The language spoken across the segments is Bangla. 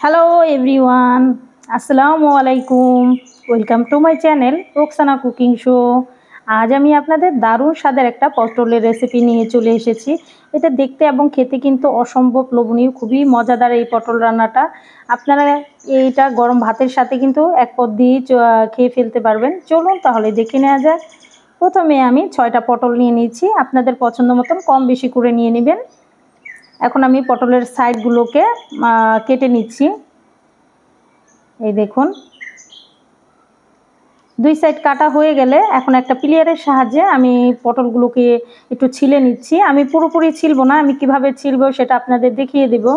হ্যালো এভরিওয়ান, আসসালামু আলাইকুম। Welcome to my channel Roksana cooking show. আজ আমি আপনাদের দারুণ স্বাদের একটা পটলের রেসিপি নিয়ে চলে এসেছি। এটা দেখতে এবং খেতে কিন্তু অসম্ভব লোভনীয়, খুবই মজাদার এই পটল রান্নাটা। আপনারা এইটা গরম ভাতের সাথে কিন্তু এক পদ দিয়ে খেয়ে ফেলতে পারবেন। চলুন তাহলে দেখে নেওয়া যায়। প্রথমে আমি 6টা পটল নিয়ে নিচ্ছি, আপনাদের পছন্দ মতন কম বেশি করে নিয়ে নেবেন। এখন আমি পটলের সাইডগুলোকে কেটে নিচ্ছি। এই দেখুন, দুই সাইড কাটা হয়ে গেলে এখন একটা প্লেয়ারের সাহায্যে আমি পটলগুলোকে একটু ছিলে নিচ্ছি। আমি পুরোপুরি ছিলবো না, আমি কিভাবে ছিলবো সেটা আপনাদের দেখিয়ে দেব।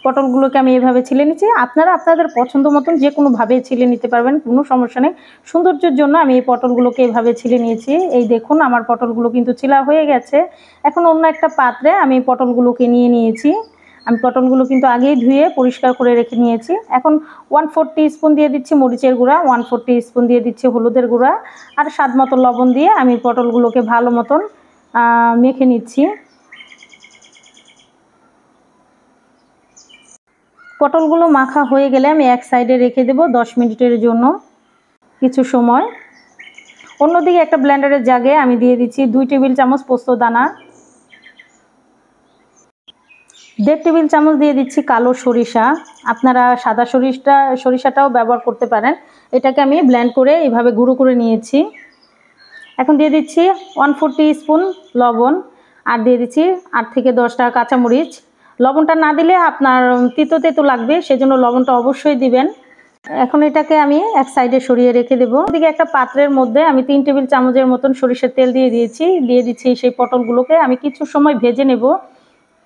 পটলগুলোকে আমি এভাবে ছিলে নিচ্ছি। আপনারা আপনাদের পছন্দ মতন যে কোনোভাবে ছিলে নিতে পারবেন, কোনো সমস্যা নেই। সৌন্দর্যের জন্য আমি এই পটলগুলোকে এভাবে ছিলে নিয়েছি। এই দেখুন, আমার পটলগুলো কিন্তু ছিলা হয়ে গেছে। এখন অন্য একটা পাত্রে আমি পটলগুলোকে নিয়ে নিয়েছি। আমি পটলগুলো কিন্তু আগেই ধুয়ে পরিষ্কার করে রেখে নিয়েছি। এখন 1/4 টিস্পুন দিয়ে দিচ্ছি মরিচের গুঁড়া, 1/4 টিস্পুন দিয়ে দিচ্ছি হলুদের গুঁড়া, আর স্বাদ মতো লবণ দিয়ে আমি পটলগুলোকে ভালো মতন মেখে নিচ্ছি। পটলগুলো মাখা হয়ে গেলে আমি এক সাইডে রেখে দেব 10 মিনিটের জন্য কিছু সময়। অন্যদিকে একটা ব্লেন্ডারের জাগে আমি দিয়ে দিচ্ছি 2 টেবিল চামচ পোস্ত দানা, 1.5 টেবিল চামচ দিয়ে দিচ্ছি কালো সরিষা। আপনারা সাদা সরিষাটাও ব্যবহার করতে পারেন। এটাকে আমি ব্লেন্ড করে এইভাবে গুঁড়ো করে নিয়েছি। এখন দিয়ে দিচ্ছি 1/4 টিস্পুন লবণ, আর দিয়ে দিচ্ছি 8 থেকে 10টা কাঁচামরিচ। লবণটা না দিলে আপনার তিতো তিতো লাগবে, সেজন্য লবণটা অবশ্যই দিবেন। এখন এটাকে আমি এক সাইডে সরিয়ে রেখে দেবো। ওদিকে একটা পাত্রের মধ্যে আমি 3 টেবিল চামচের মতন সরিষার তেল দিয়ে দিচ্ছি সেই পটলগুলোকে আমি কিছু সময় ভেজে নেব।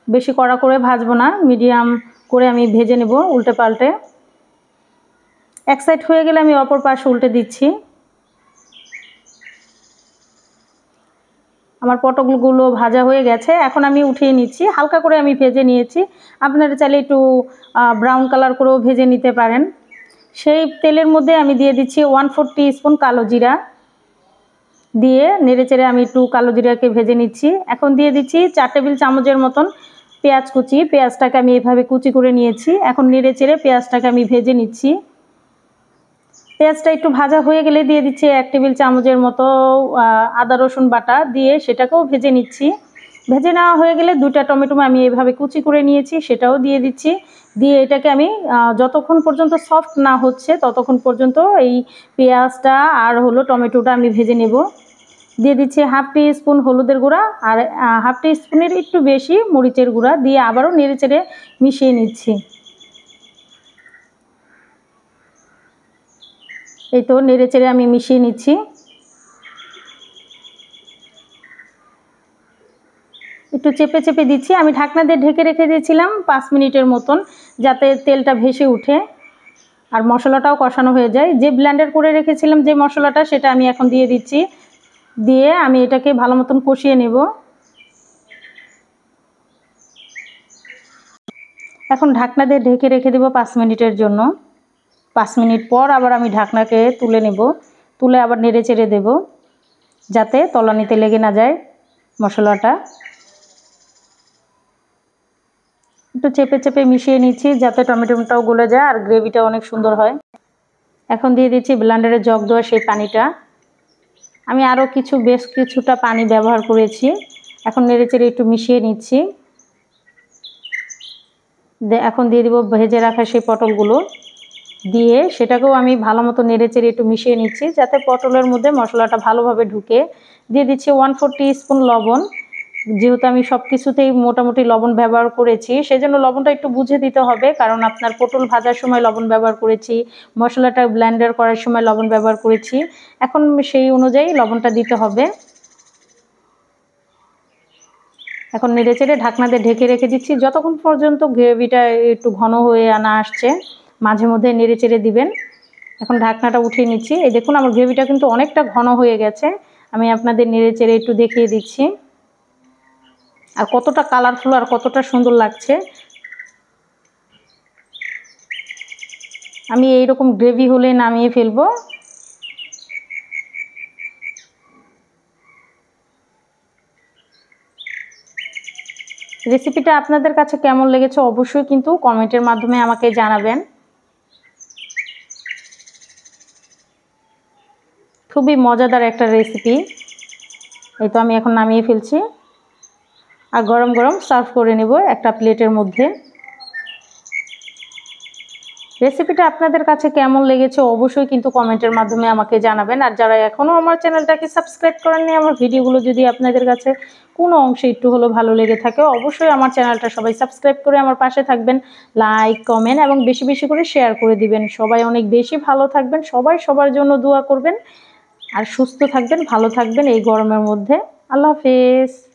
বেশি কড়া করে ভাজবো না, মিডিয়াম করে আমি ভেজে নেব উল্টে পাল্টে। এক সাইড হয়ে গেলে আমি অপর পাশ উল্টে দিচ্ছি। আমার পটলগুলো ভাজা হয়ে গেছে, এখন আমি উঠিয়ে নিচ্ছি। হালকা করে আমি ভেজে নিয়েছি, আপনারা চাইলে একটু ব্রাউন কালার করেও ভেজে নিতে পারেন। সেই তেলের মধ্যে আমি দিয়ে দিচ্ছি 1/4 টিস্পুন কালো জিরা, দিয়ে নেড়েচেড়ে আমি একটু কালো জিরাকে ভেজে নিচ্ছি। এখন দিয়ে দিচ্ছি 4 টেবিল চামচের মতন পেঁয়াজ কুচি। পেঁয়াজটাকে আমি এভাবে কুচি করে নিয়েছি। এখন নেড়েচেড়ে পেঁয়াজটাকে আমি ভেজে নিচ্ছি। পেঁয়াজটা একটু ভাজা হয়ে গেলে দিয়ে দিচ্ছি 1 টেবিল চামচের মতো আদা রসুন বাটা, দিয়ে সেটাকেও ভেজে নিচ্ছি। ভেজে নেওয়া হয়ে গেলে 2টা টমেটো আমি এইভাবে কুচি করে নিয়েছি, সেটাও দিয়ে দিচ্ছি। দিয়ে এটাকে আমি যতক্ষণ পর্যন্ত সফট না হচ্ছে ততক্ষণ পর্যন্ত এই পেঁয়াজটা আর হলো টমেটোটা আমি ভেজে নেব। দিয়ে দিচ্ছি 1/2 টিস্পুন হলুদের গুঁড়া, আর 1/2 টিস্পুনের একটু বেশি মরিচের গুঁড়া, দিয়ে আবারও নেড়েচেড়ে মিশিয়ে নিচ্ছি। এই তো নেড়েচেড়ে আমি মিশিয়ে নিচ্ছি। একটু চেপে চেপে দিচ্ছি। আমি ঢাকনা দিয়ে ঢেকে রেখে দিয়েছিলাম 5 মিনিটের মতন, যাতে তেলটা ভেসে উঠে আর মশলাটাও কষানো হয়ে যায়। যে ব্লেন্ডার করে রেখেছিলাম যে মশলাটা, সেটা আমি এখন দিয়ে দিচ্ছি। দিয়ে আমি এটাকে ভালো মতন কষিয়ে নেব। এখন ঢাকনা দিয়ে ঢেকে রেখে দেব 5 মিনিটের জন্য। 5 মিনিট পর আবার আমি ঢাকনাকে তুলে নেব, তুলে আবার নেড়ে চেড়ে দেব, যাতে তলানিতে লেগে না যায় মশলাটা। একটু চেপে চেপে মিশিয়ে নিচ্ছি যাতে টমেটোটাও গলে যায় আর গ্রেভিটা অনেক সুন্দর হয়। এখন দিয়ে দিচ্ছি ব্লেন্ডারে জগ দেওয়া সেই পানিটা। আমি আরও বেশ কিছুটা পানি ব্যবহার করেছি। এখন নেড়েচেড়ে একটু মিশিয়ে নিচ্ছি। এখন দিয়ে দিব ভেজে রাখা সেই পটলগুলো, দিয়ে সেটাকেও আমি ভালো মতো নেড়েচেড়ে একটু মিশিয়ে নিচ্ছি যাতে পটলের মধ্যে মশলাটা ভালোভাবে ঢুকে। দিয়ে দিচ্ছি 1/4 টিস্পুন লবণ। যেহেতু আমি সব কিছুতেই মোটামুটি লবণ ব্যবহার করেছি, সেজন্য লবণটা একটু বুঝে দিতে হবে, কারণ আপনার পটল ভাজার সময় লবণ ব্যবহার করেছি, মশলাটা ব্লেন্ডার করার সময় লবণ ব্যবহার করেছি। এখন সেই অনুযায়ী লবণটা দিতে হবে। এখন নেড়েচেড়ে ঢাকনা দিয়ে ঢেকে রেখে দিচ্ছি যতক্ষণ পর্যন্ত গ্রেভিটা একটু ঘন হয়ে না আসছে। মাঝে মধ্যে নেড়েচেড়ে দিবেন। এখন ঢাকনাটা উঠিয়ে নিচ্ছি। এই দেখুন, আমার গ্রেভিটা কিন্তু অনেকটা ঘন হয়ে গেছে। আমি আপনাদের নেড়েচেড়ে একটু দেখিয়ে দিচ্ছি, আর কতটা কালারফুল আর কতটা সুন্দর লাগছে। আমি এইরকম গ্রেভি হলে নামিয়ে ফেলবো। রেসিপিটা আপনাদের কাছে কেমন লেগেছে অবশ্যই কিন্তু কমেন্টের মাধ্যমে আমাকে জানাবেন। খুবই মজাদার একটা রেসিপি। এই তো আমি এখন নামিয়ে ফেলছি আর গরম গরম সার্ভ করে নেব একটা প্লেটের মধ্যে। রেসিপিটা আপনাদের কাছে কেমন লেগেছে অবশ্যই কিন্তু কমেন্টের মাধ্যমে আমাকে জানাবেন। আর যারা এখনও আমার চ্যানেলটাকে সাবস্ক্রাইব করেননি, আমার ভিডিওগুলো যদি আপনাদের কাছে কোনো অংশে একটু হলেও ভালো লেগে থাকে, অবশ্যই আমার চ্যানেলটা সবাই সাবস্ক্রাইব করে আমার পাশে থাকবেন। লাইক, কমেন্ট এবং বেশি বেশি করে শেয়ার করে দিবেন। সবাই অনেক বেশি ভালো থাকবেন, সবাই সবার জন্য দোয়া করবেন আর সুস্থ থাকবেন, ভালো থাকবেন এই গরমের মধ্যে। আল্লাহ হাফেজ।